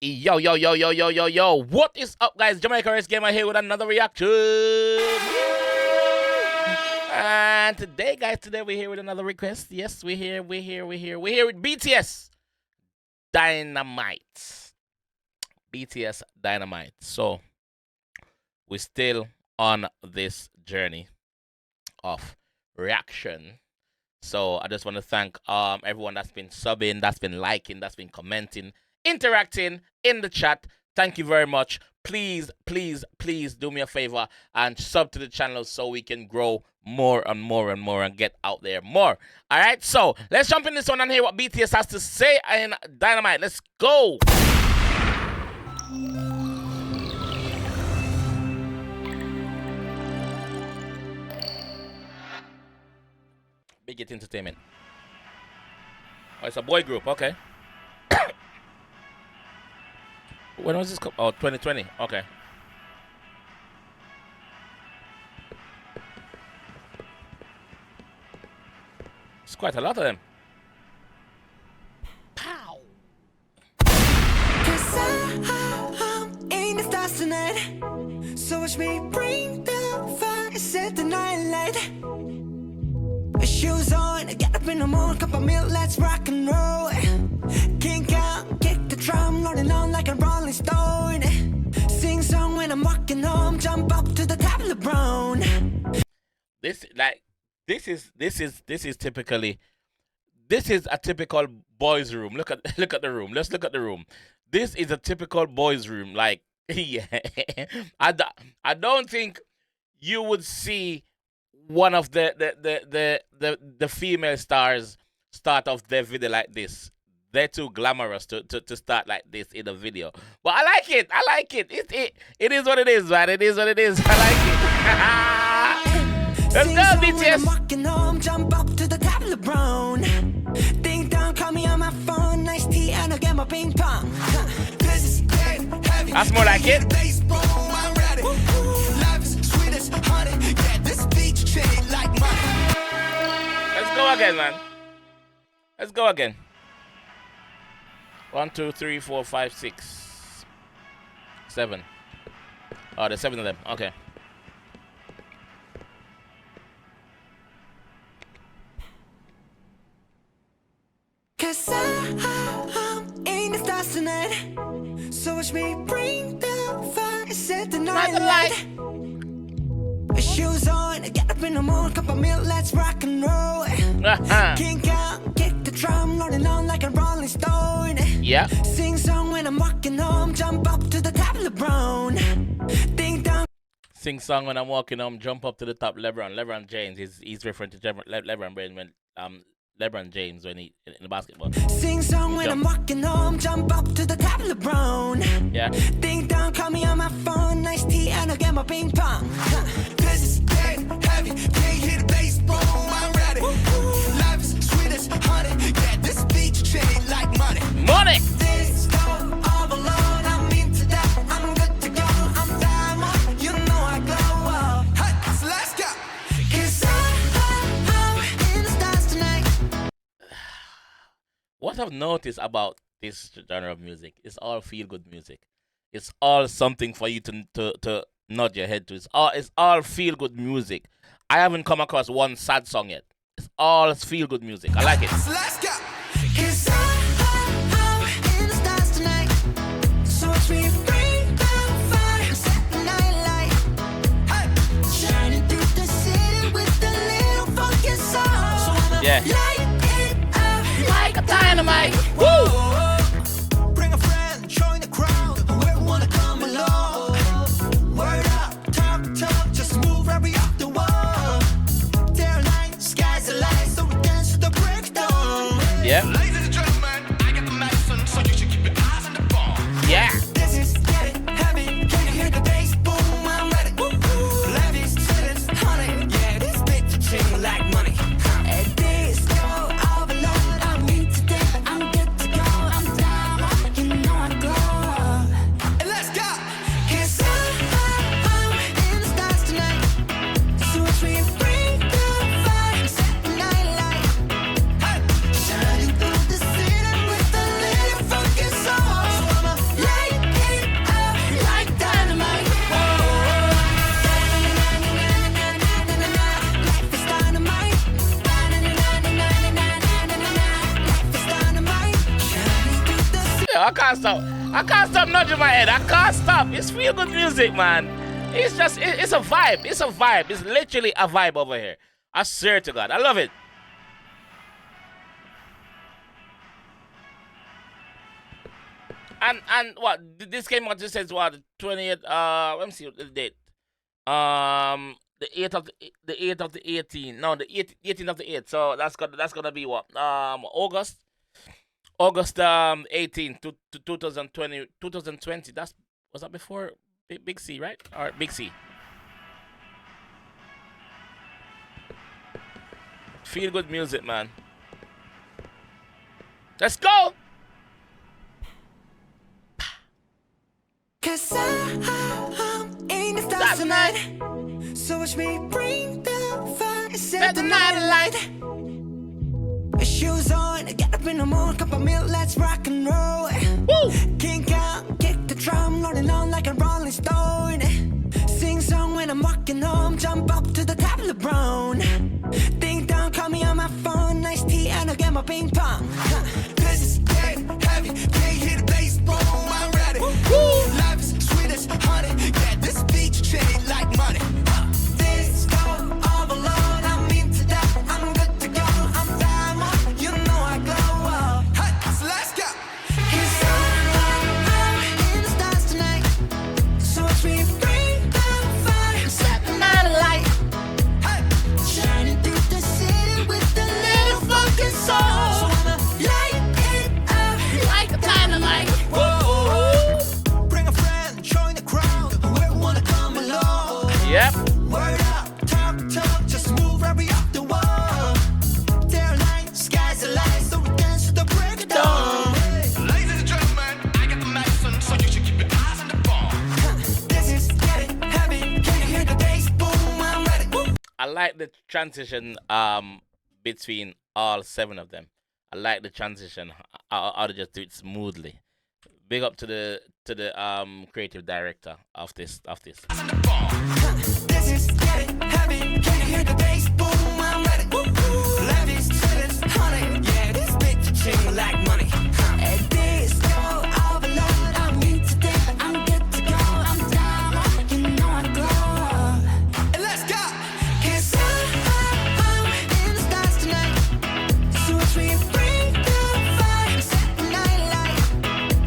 Yo, yo, yo, yo, yo, yo, yo. What is up, guys? JAMAICA'S Gamer here with another reaction. And today, guys, we're here with another request. Yes, we're here with BTS. Dynamite. BTS Dynamite. So, we're still on this journey of reaction. So, I just want to thank everyone that's been subbing, that's been liking, that's been commenting, interacting in the chat. Thank you very much. Please, please, please do me a favor and sub to the channel so we can grow more and more and more and get out there more. All right, so let's jump in this one and hear what BTS has to say in Dynamite. Let's go. Big Hit Entertainment. Oh, it's a boy group. Okay. When was this? Oh, 2020. Okay. It's quite a lot of them. Pow. So watch me bring the fire, set the night light. Shoes on, get up in the morning, cup of milk, let's rock and roll. Kink out, kick the drum, rolling on like a rolling stone. Sing song when I'm walking home, jump up to the top of the brown. This is a typical boys' room. Look at the room. Let's look at the room. This is a typical boys' room. Like, yeah, I don't think you would see one of the female stars start off their video like this. They're too glamorous to start like this in a video. But I like it. I like it. It is what it is, man. It is what it is. I like it. Let's go, BTS. Walking home, jump up to the top of the brown. Ding dong, call me on my phone. Nice tea and I'll get my ping pong. That's more like it. Let's go again, man. Let's go again. 1, 2, 3, 4, 5, 6, 7. Oh, there's 7 of them. Okay. Cause I'm in the stars tonight. So watch me bring the fire, set the night light. Shoes on, get up in the morning, cup of milk, let's rock and roll. Kink out, kick the drum, rolling on like a rolling stone. Yeah. Sing song when I'm walking home, jump up to the top of the brown. Ding dong. Sing song when I'm walking home, jump up to the top. LeBron James. He's referring to LeBron when LeBron James when he in the basketball. Sing song when I'm walking home, jump up to the top of the brown. Yeah. Ding dong, call me on my phone, nice tea and I'll get my ping pong. This is dead heavy, can't hear the bass boom, I'm ready. Life is sweet as honey, yeah, this beach chain like money. Money! This go all alone, I'm into that, I'm good to go, I'm diamond, you know I glow up. Hey, so let's go. Cause I'm in the stars tonight. What I've noticed about this genre of music, it's all feel-good music. It's all something for you to nod your head to. It's all feel-good music. I haven't come across one sad song yet. It's all feel-good music. I like it. So let's go. Cause I'm in the stars tonight. So watch me bring the fire, set the night light. Hey. Shining through the city with the little funky song. So yeah. Light it up like a dynamite. Woo! Bring a friend, join the crowd. Whoever wanna come along. Word up, talk, just move right up the wall. There light, sky's the light, so we dance to the breakdown. Yeah. Ladies and gentlemen, I got the medicine, so you should keep your eyes on the ball. Yeah. This is getting heavy, can you hear the bass boom? I'm ready. Levi's, students, honey, yeah, this bitch ching like money. And this go all alone, I'm in today, I'm good to go, I'm down, you know I glow. And let's go. Cause I'm in the stars tonight. So watch me bring the fire, set the night light. Hey. Shining through I can't stop. I can't stop nudging my head. I can't stop. It's feel good music, man. It's just, it's a vibe. It's a vibe. It's literally a vibe over here. I swear to God. I love it. And what? This came out, this says what? The 28th, let me see the date. The 8th of the 8th of the 18th. No, the 18th of the 8th. So that's gonna be what? August 18th to 2020. Was that before Big C, right? Or Big C. Feel good music, man. Let's go. 'Cause I'm in the stars tonight. So watch me bring the fire, set the night alight. Shoes on, get up in the morning, cup of milk, let's rock and roll. Woo! Kink out, kick the drum, rolling on like a rolling stone. Sing song when I'm walking home, jump up to the top of the brown. Ding dong, call me on my phone, nice tea and I'll get my ping pong. This is getting heavy, can't hear the bass, boom, I'm ready. Life is sweet as honey, yeah, this beat shade like money. This go all alone, I'm into that, I'm good to go, I'm diamond, you know I glow. Hey, so let's go. 'Cause I'm in the stars tonight, so watch me bring the fire, set the night alight. Hey, shining through the city with the little fucking soul. So I'ma light it up like a dynamite. Yep. Word up, talk, just move right up the wall. They're light, skies are light, so we dance to the break of dawn. Ladies and gentlemen, I got the medicine, so you should keep your eyes on the ball. This is getting heavy, can you hear the bass? Boom, I'm ready. Woo. I like the transition between all 7 of them. I like the transition. How to just do it smoothly. Big up to the creative director of this. This is getting heavy, can you hear the bass? Boom, I'm ready. Levies, ceilings, honey, yeah, this bitch chain like money. And this go overload, I'm into that, I'm good to go, I'm down, you know I glow. And let's go. 'Cause I'm in the stars tonight, so watch me bring the fire, set the night light.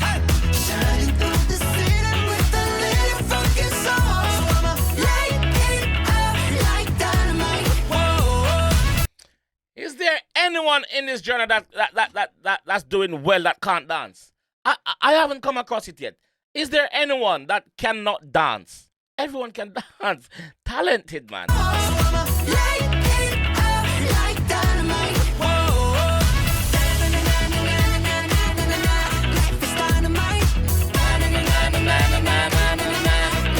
Hey, shining through the city with a little fucking soul. So I'ma light it up like dynamite. Whoa. Is there anyone in this genre that's doing well that can't dance? I haven't come across it yet. Is there anyone that cannot dance? Everyone can dance. Talented, man. So I'ma light it up like dynamite. Whoa. Life is dynamite.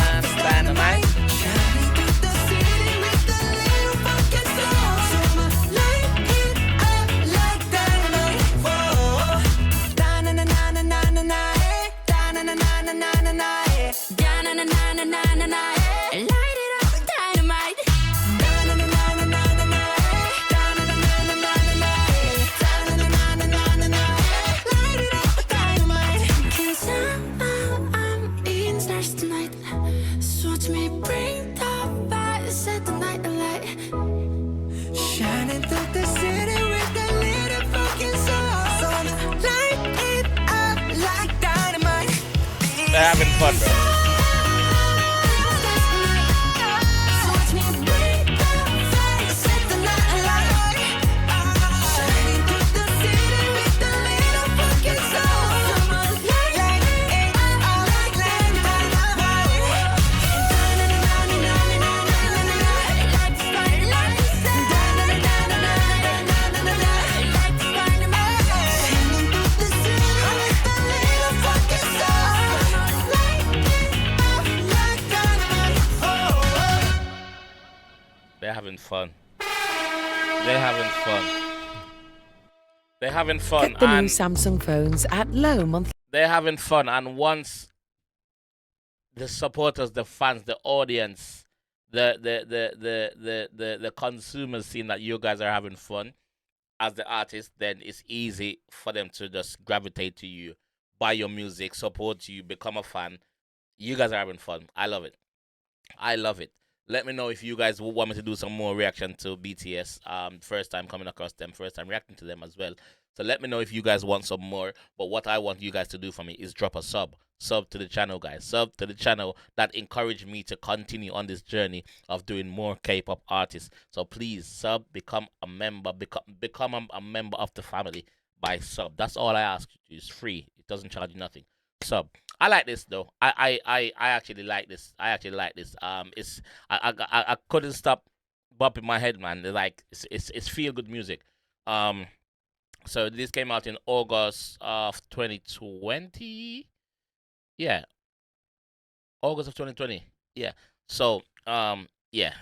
Life is dynamite. Shining through the city with a little fucking soul. So I'ma light it up like dynamite. Whoa. Da-na-na-na-na-na-na, da-na-na-na-na-na-na, da-na-na-na-na-na-na, light it up like dynamite. Da-na-na-na-na-na-na, da-na-na-na-na-na-na, da-na-na-na-na-na-na, light it up like dynamite. 'Cause I'm in the stars tonight, so watch me bring the fire, set the night alight. Shining through the city with a little fucking soul. So I'ma light it up like dynamite. They're having fun, bro. So watch me bring the fire, set the night alight. Shining through the city with a little fucking soul. So I'ma light it up like dynamite. They're having fun. They're having fun. They're having fun. Get the new And Samsung phones at low monthly. they're having fun. And once the supporters, the fans, the audience, the consumers seeing that you guys are having fun as the artist, then it's easy for them to just gravitate to you buy your music, support you, become a fan. You guys are having fun. I love it. I love it. Let me know if you guys want me to do some more reaction to BTS. First time coming across them, first time reacting to them as well. So let me know if you guys want some more. But what I want you guys to do for me is drop a sub. Sub to the channel, guys. Sub to the channel. That encourage me to continue on this journey of doing more K-pop artists. So please sub, become a member, become a member of the family by sub. That's all I ask you. It's free. It doesn't charge you nothing. Sub. I like this though. I actually like this. I actually like this. It's I couldn't stop bumping my head, man. Like it's feel good music. So this came out in August of 2020. Yeah, August of 2020. Yeah. So yeah,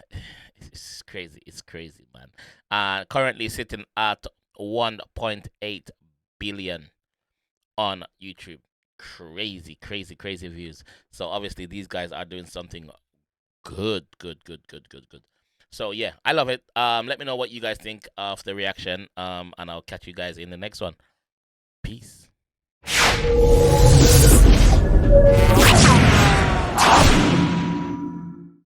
it's crazy. It's crazy, man. Currently sitting at 1.8 billion on YouTube. Crazy, crazy, crazy views. So obviously these guys are doing something good, good, good, good, good, good. So yeah, I love it. Let me know what you guys think of the reaction. And I'll catch you guys in the next one. Peace.